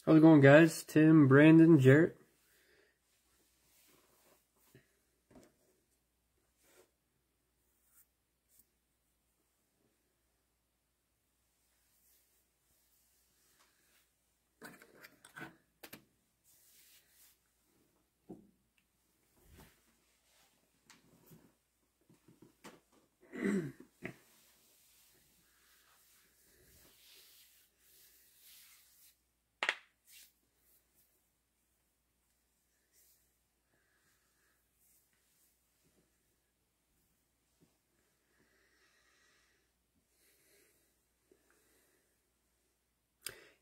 How's it going, guys? Tim, Brandon, Jarrett.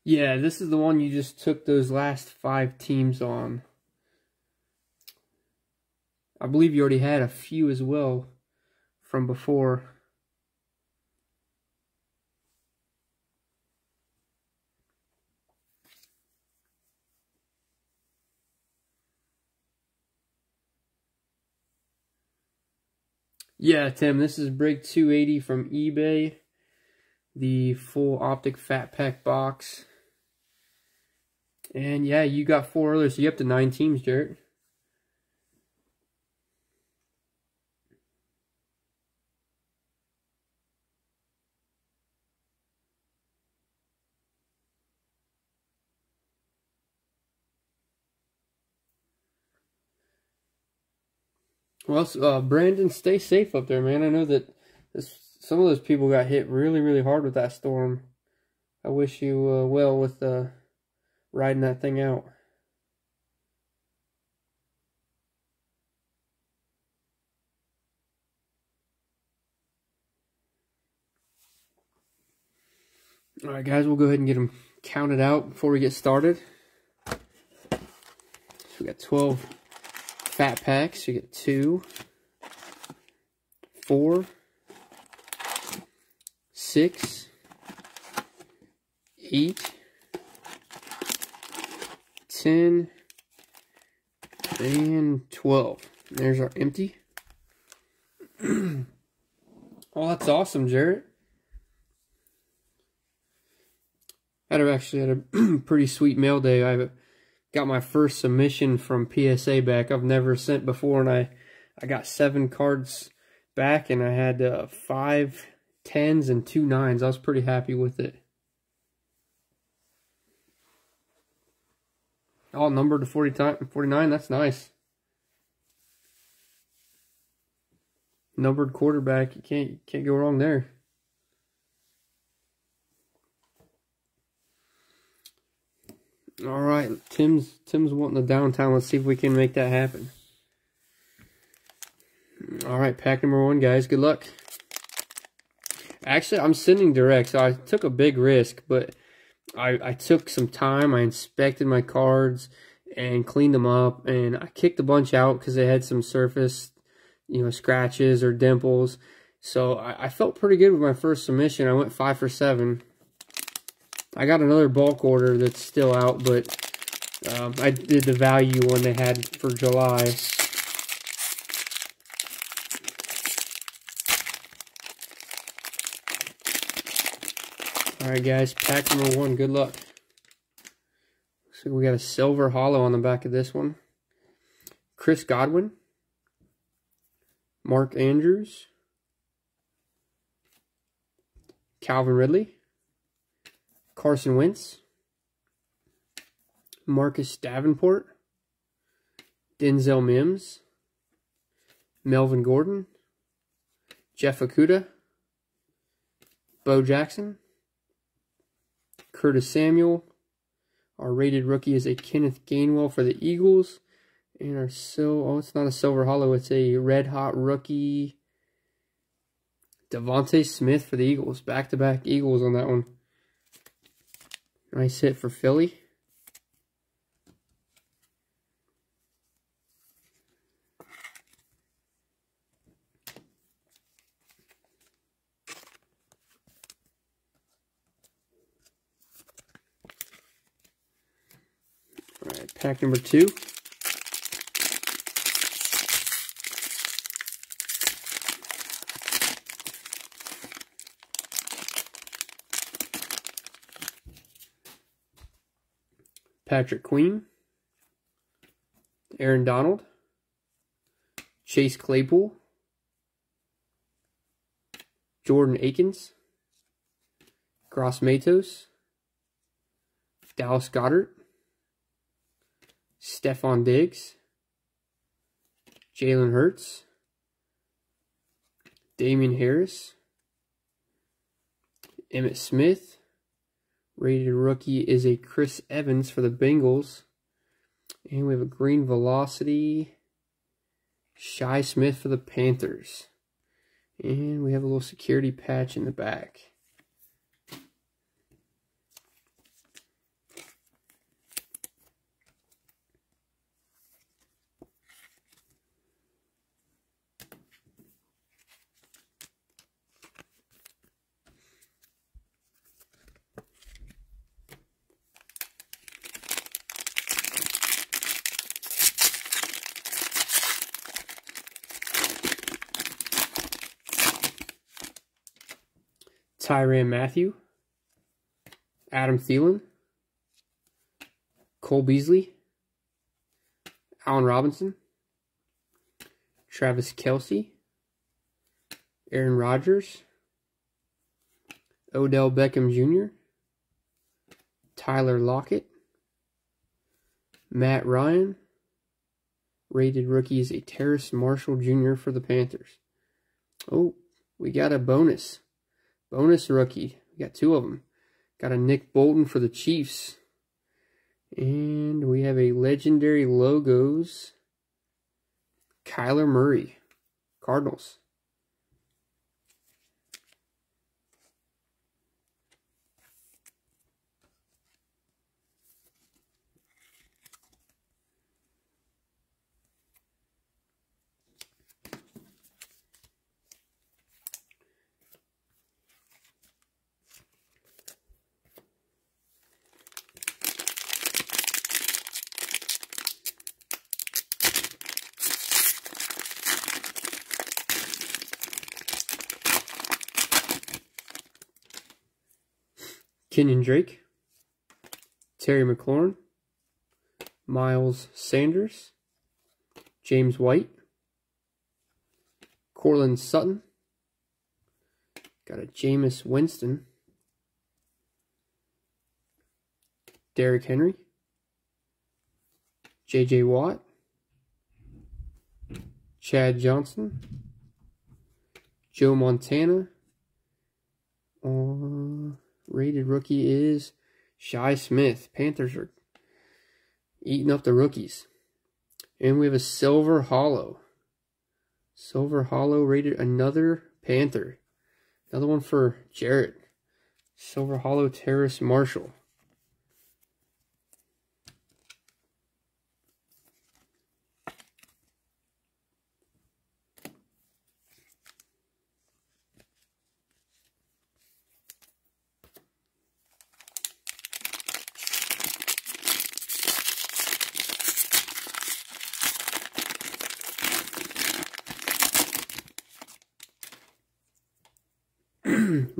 Yeah, this is the one you just took those last 5 teams on. I believe you already had a few as well from before. Yeah, Tim, this is break 280 from eBay. The full Optic Fat Pack box. And yeah, you got 4 others, so you up to 9 teams, Jarrett. Well, Brandon, stay safe up there, man. I know that some of those people got hit really, really hard with that storm. I wish you well with riding that thing out. All right, guys, we'll go ahead and get them counted out before we get started. So we got 12 fat packs. You get 2, 4, 6, 8, 10, and 12. And there's our empty. Oh, that's awesome, Jarrett. I actually had a pretty sweet mail day. I got my first submission from PSA back. I've never sent before, and I got 7 cards back, and I had 5 10s and 2 9s. I was pretty happy with it. All numbered to 49. That's nice. Numbered quarterback. You can't go wrong there. All right, Tim's wanting the downtown. Let's see if we can make that happen. All right, pack number 1, guys. Good luck. Actually, I'm sending direct, so I took a big risk, but I took some time. I inspected my cards and cleaned them up, and I kicked a bunch out because they had some surface, scratches or dimples. So I felt pretty good with my first submission. I went 5 for 7. I got another bulk order that's still out, but I did the value one they had for July. Alright, guys, pack number 1, good luck. So we got a silver hollow on the back of this one. Chris Godwin. Mark Andrews. Calvin Ridley. Carson Wentz, Marcus Davenport, Denzel Mims, Melvin Gordon, Jeff Okudah, Bo Jackson, Curtis Samuel. Our rated rookie is a Kenneth Gainwell for the Eagles. And our it's not a silver hollow, it's a red hot rookie, Devontae Smith for the Eagles. Back-to-back Eagles on that one. Nice hit for Philly. All right, pack number 2. Patrick Queen, Aaron Donald, Chase Claypool, Jordan Akins, Gross Matos, Dallas Goedert, Stephon Diggs, Jalen Hurts, Damian Harris, Emmitt Smith. Rated rookie is a Chris Evans for the Bengals. And we have a green velocity, Shi Smith for the Panthers. And we have a little security patch in the back. Tyrann Mathieu, Adam Thielen, Cole Beasley, Allen Robinson, Travis Kelce, Aaron Rodgers, Odell Beckham Jr., Tyler Lockett, Matt Ryan. Rated rookie is a Terrace Marshall Jr. for the Panthers. Oh, we got a bonus. Bonus rookie. We got two of them. Got a Nick Bolton for the Chiefs. And we have a legendary logos. Kyler Murray, Cardinals. Kenyon Drake, Terry McLaurin, Miles Sanders, James White, Cortland Sutton, got a Jameis Winston, Derrick Henry, J.J. Watt, Chad Johnson, Joe Montana. Rated rookie is Shi Smith. Panthers are eating up the rookies. And we have a silver hollow. Silver hollow rated, another Panther. Another one for Jarrett. Silver hollow Terrace Marshall.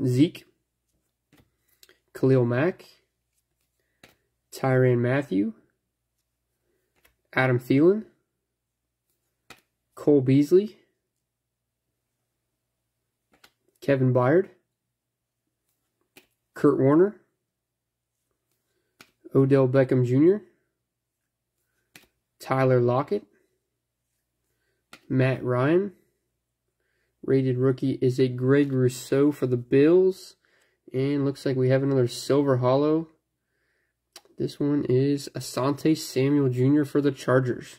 Zeke, Khalil Mack, Tyrann Mathieu, Adam Thielen, Cole Beasley, Kevin Byard, Kurt Warner, Odell Beckham Jr., Tyler Lockett, Matt Ryan. Rated rookie is a Greg Rousseau for the Bills. And looks like we have another silver hollow. This one is Asante Samuel Jr. for the Chargers.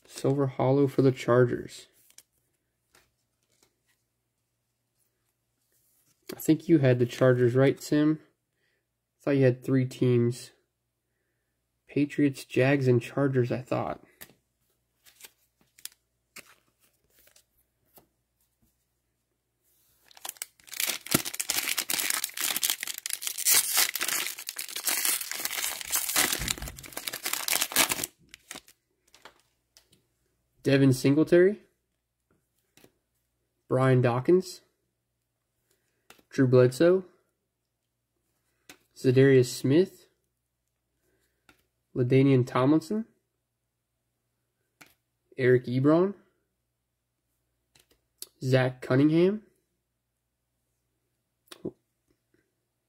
Silver hollow for the Chargers. I think you had the Chargers, right, Sim? I thought you had 3 teams. Patriots, Jags, and Chargers, I thought. Devin Singletary, Brian Dawkins, Drew Bledsoe, Zadarius Smith, LaDainian Tomlinson, Eric Ebron, Zach Cunningham,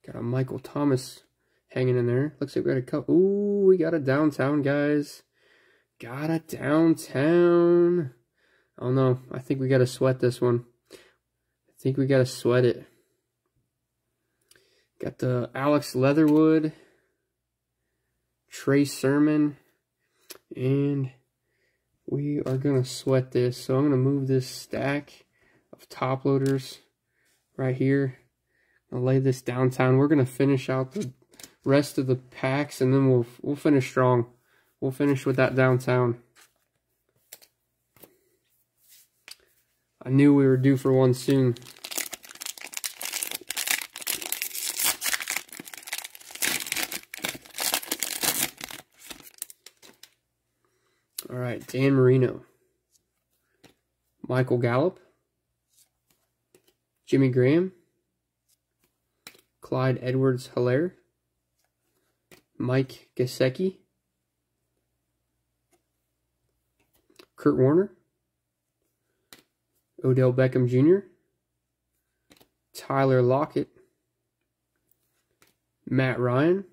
got a Michael Thomas hanging in there. Looks like we got a couple. Ooh, we got a downtown, guys. Got a downtown. Oh no, I think we got to sweat this one. I think we got to sweat it. Got the Alex Leatherwood, Trey Sermon, and we are going to sweat this. So I'm going to move this stack of top loaders right here. I'll lay this downtown. We're going to finish out the rest of the packs, and then we'll finish strong. We'll finish with that downtown. I knew we were due for one soon. All right, Dan Marino, Michael Gallup, Jimmy Graham, Clyde Edwards-Helaire, Mike Gesicki, Kurt Warner, Odell Beckham Jr., Tyler Lockett, Matt Ryan,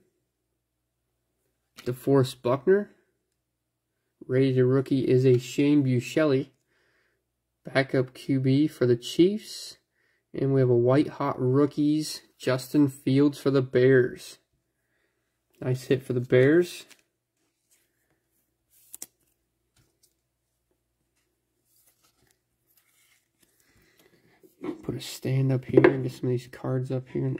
DeForest Buckner. Rated rookie is a Shane Buechele, backup QB for the Chiefs. And we have a white hot rookies, Justin Fields for the Bears. Nice hit for the Bears. Put a stand up here and get some of these cards up here.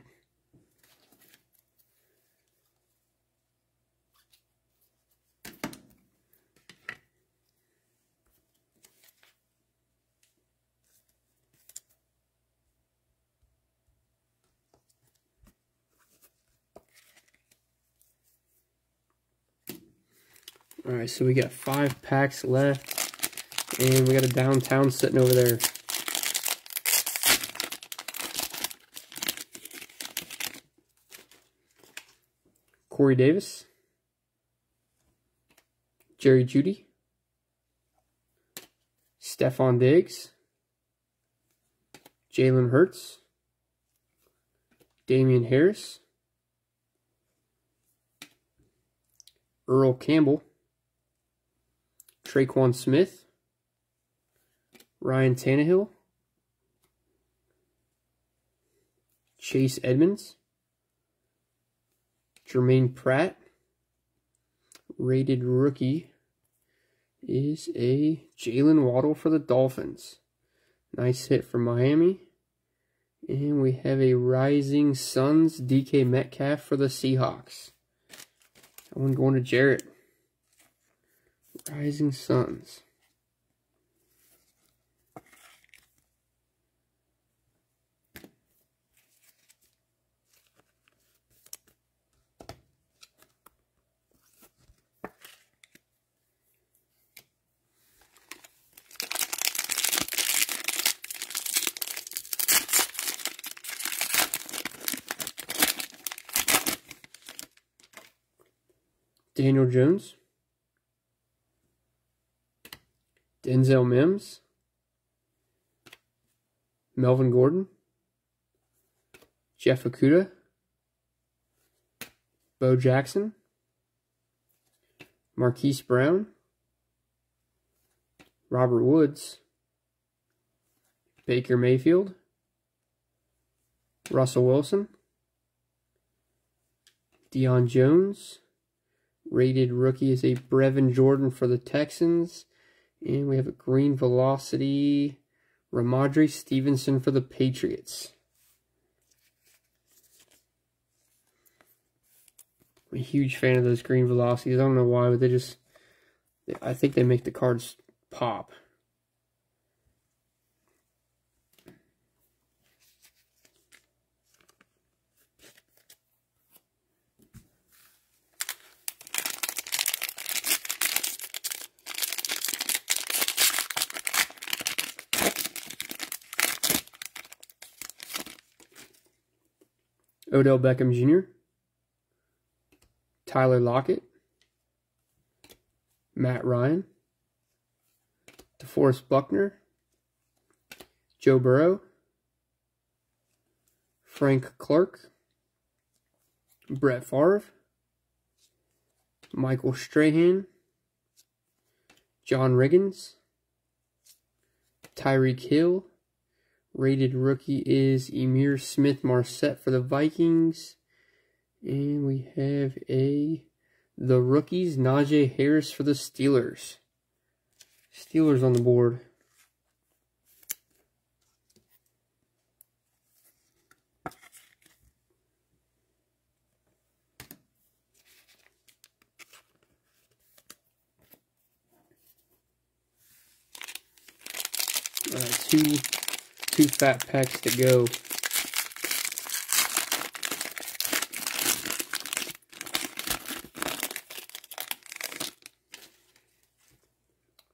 All right, so we got 5 packs left, and we got a downtown sitting over there. Corey Davis, Jerry Jeudy, Stephon Diggs, Jalen Hurts, Damian Harris, Earl Campbell, Traquan Smith, Ryan Tannehill, Chase Edmonds, Jermaine Pratt. Rated rookie is a Jalen Waddle for the Dolphins. Nice hit for Miami. And we have a Rising Suns DK Metcalf for the Seahawks. That one going to Jarrett. Rising Suns. Daniel Jones, Denzel Mims, Melvin Gordon, Jeff Okudah, Bo Jackson, Marquise Brown, Robert Woods, Baker Mayfield, Russell Wilson, Deion Jones. Rated rookie is a Brevin Jordan for the Texans. And we have a green velocity, Ramondre Stevenson for the Patriots. I'm a huge fan of those green velocities. I don't know why, but I think they make the cards pop. Odell Beckham Jr., Tyler Lockett, Matt Ryan, DeForest Buckner, Joe Burrow, Frank Clark, Brett Favre, Michael Strahan, John Riggins, Tyreek Hill. Rated rookie is Emir Smith-Marset for the Vikings. And we have the rookies, Najee Harris for the Steelers. Steelers on the board. All right, two fat packs to go.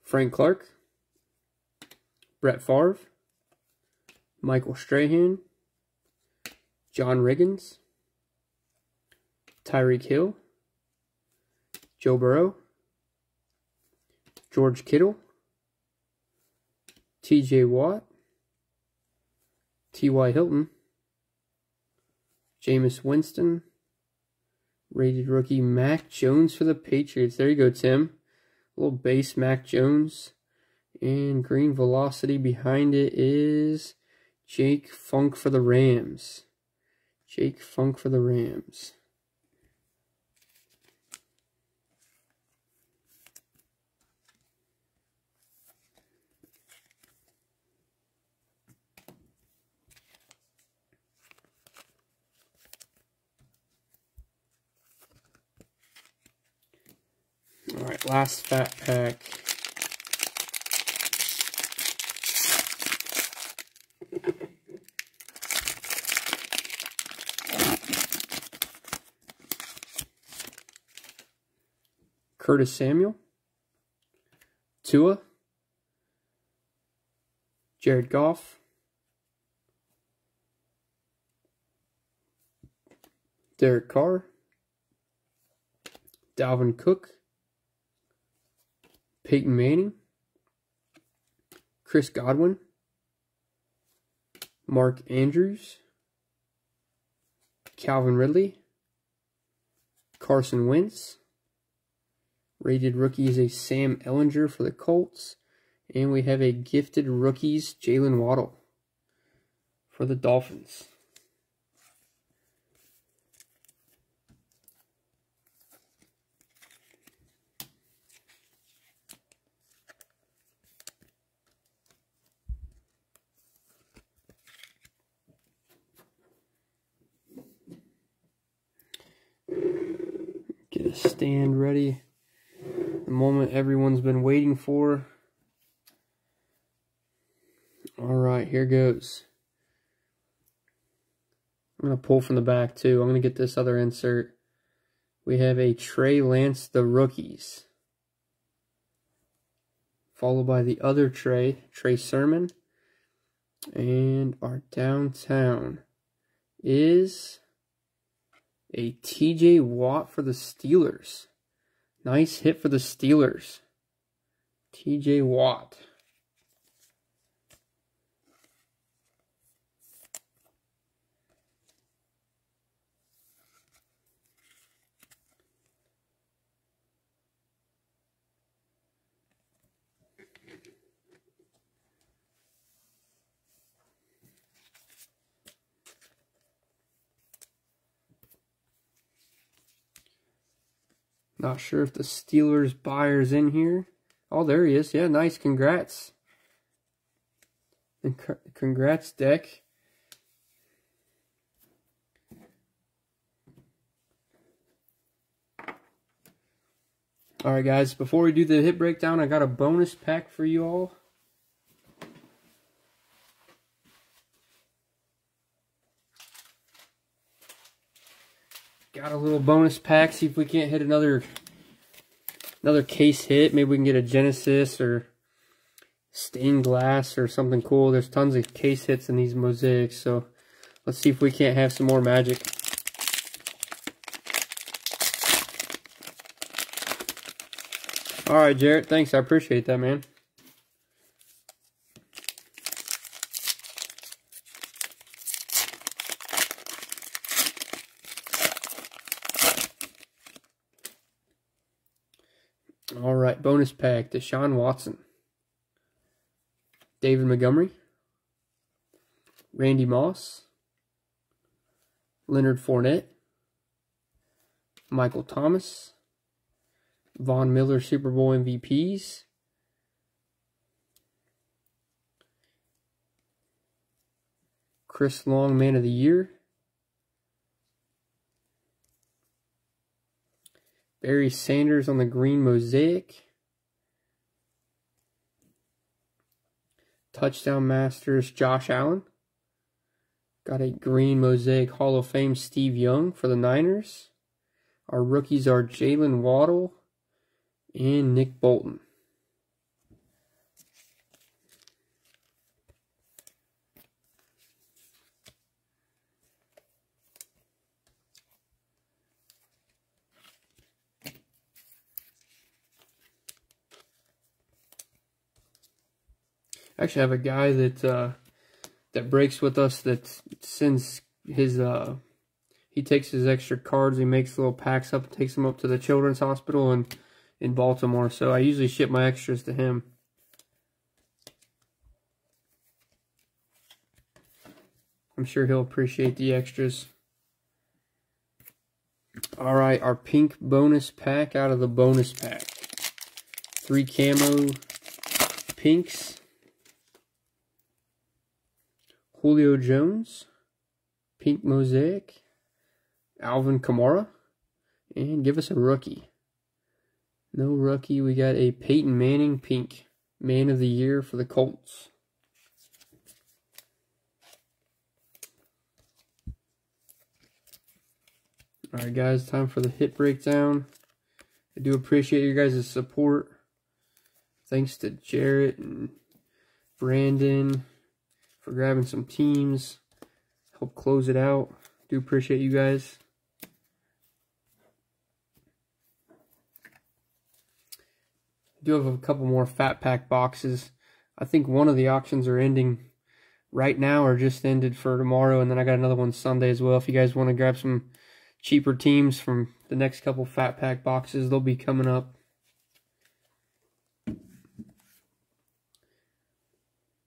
Frank Clark, Brett Favre, Michael Strahan, John Riggins, Tyreek Hill, Joe Burrow, George Kittle, T.J. Watt, T.Y. Hilton, Jameis Winston, rated rookie Mac Jones for the Patriots. There you go, Tim. A little base Mac Jones. And green velocity behind it is Jake Funk for the Rams. Jake Funk for the Rams. All right, last fat pack. Curtis Samuel, Tua, Jared Goff, Derek Carr, Dalvin Cook, Peyton Manning, Chris Godwin, Mark Andrews, Calvin Ridley, Carson Wentz. Rated rookie is a Sam Ehlinger for the Colts. And we have a gifted rookies, Jalen Waddle for the Dolphins. Get a stand ready. The moment everyone's been waiting for. Alright, here goes. I'm going to pull from the back too. I'm going to get this other insert. We have a Trey Lance, the rookies. Followed by the other Trey Sermon. And our downtown is a TJ Watt for the Steelers. Nice hit for the Steelers. TJ Watt. Not sure if the Steelers buyer's in here. Oh, there he is. Yeah, nice. Congrats. And congrats, Deck. Alright, guys. Before we do the hit breakdown, I got a bonus pack for you all. Got a little bonus pack. See if we can't hit another case hit. Maybe we can get a Genesis or stained glass or something cool. There's tons of case hits in these mosaics, so let's see if we can't have some more magic. All right, Jarrett. Thanks. I appreciate that, man. All right, bonus pack. Deshaun Watson. David Montgomery. Randy Moss. Leonard Fournette. Michael Thomas. Von Miller Super Bowl MVPs. Chris Long Man of the Year. Barry Sanders on the green mosaic. Touchdown Masters Josh Allen. Got a green mosaic Hall of Fame Steve Young for the Niners. Our rookies are Jalen Waddle and Nick Bolton. Actually, I have a guy that breaks with us that sends his he takes his extra cards, he makes little packs up, takes them up to the Children's Hospital in Baltimore. So I usually ship my extras to him. I'm sure he'll appreciate the extras. All right, our pink bonus pack out of the bonus pack. 3 camo pinks. Julio Jones, pink mosaic, Alvin Kamara, and give us a rookie. No rookie, we got a Peyton Manning pink, Man of the Year for the Colts. Alright guys, time for the hit breakdown. I do appreciate you guys' support. Thanks to Jarrett and Brandon for grabbing some teams, help close it out. Do appreciate you guys. I do have a couple more fat pack boxes. I think one of the auctions are ending right now or just ended for tomorrow, and then I got another one Sunday as well. If you guys want to grab some cheaper teams from the next couple fat pack boxes, they'll be coming up.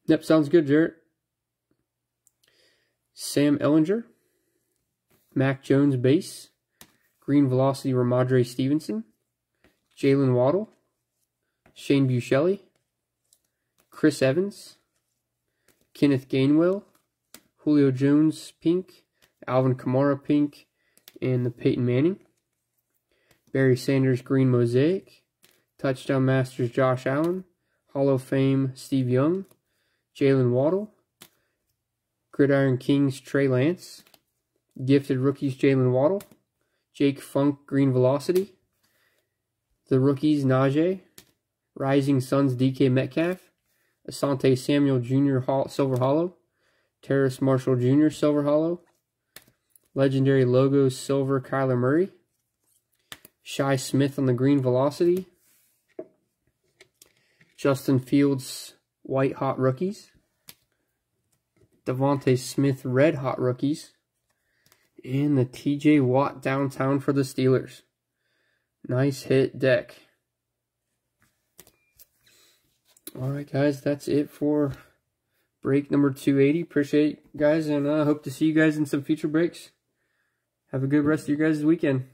Yep, sounds good, Jarrett. Sam Ellinger, Mac Jones base, green velocity Ramondre Stevenson, Jalen Waddle, Shane Buechele, Chris Evans, Kenneth Gainwell, Julio Jones pink, Alvin Kamara pink, and the Peyton Manning, Barry Sanders green mosaic, touchdown masters Josh Allen, Hall of Fame Steve Young, Jalen Waddle, Gridiron Kings Trey Lance, gifted rookies Jalen Waddle, Jake Funk green velocity, the rookies Najee, Rising Suns DK Metcalf, Asante Samuel Jr. Silver Hollow, Terrace Marshall Jr. Silver Hollow, legendary logos silver Kyler Murray, Shi Smith on the green velocity, Justin Fields white hot rookies, Devontae Smith red hot rookies, and the TJ Watt downtown for the Steelers. Nice hit deck. Alright guys, that's it for break number 280. Appreciate you guys, and I hope to see you guys in some future breaks. Have a good rest of your guys' weekend.